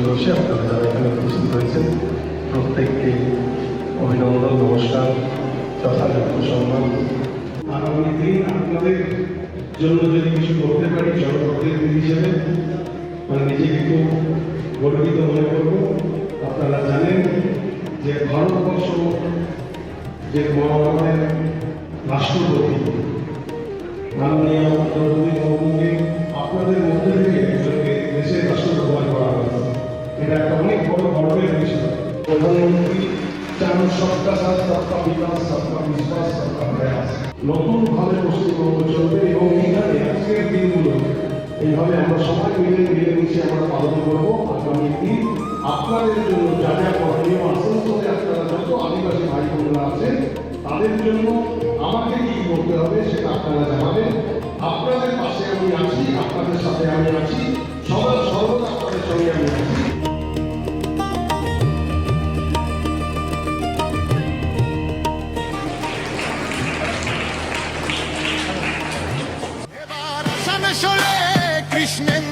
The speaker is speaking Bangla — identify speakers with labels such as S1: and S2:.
S1: দিবসে আপনারা যারা এখানে উপস্থিত হয়েছেন প্রত্যেককে অভিনন্দন, নমস্কার, যথাযথ সম্মান।
S2: আগামী দিন আপনাদের জন্য যদি কিছু করতে পারি জনপ্রতিনিধি হিসেবে নিজেকে খুব গর্বিত মনে করব। আপনারা জানেন যে ভারতবর্ষ যে আমাদের রাষ্ট্রপতি মাননীয় দ্রৌপদী মুর্মুকে আপনাদের মধ্যে থেকে একজনকে দেশের রাষ্ট্রপ্রধান করা হয়েছে। এটা একটা অনেক বড় গর্বের বিষয়। প্রধানমন্ত্রী চান সবকা সাথ সবকা বিকাশ, সবকা বিশ্বাস, সবকা প্রয়াস। নতুনভাবে পশ্চিমবঙ্গ চলবে এবং এইখানে আজকের দিনগুলো এইভাবে আমরা সবাই মিলেমিশে আমরা পালন করবো। আগামী দিন আপনাদের জন্য যা যা করণীয় আসানসোলে আপনারা যত আদিবাসী ভাই বোনরা আছেন তাদের জন্য আমাকে কি করতে হবে সেটা আপনারা জানাবেন। আপনাদের পাশে আমি আছি, আপনাদের সাথে আমি আছি, সর্বদা আপনাদের সঙ্গে আমি আছি।
S3: কৃষ্ণেন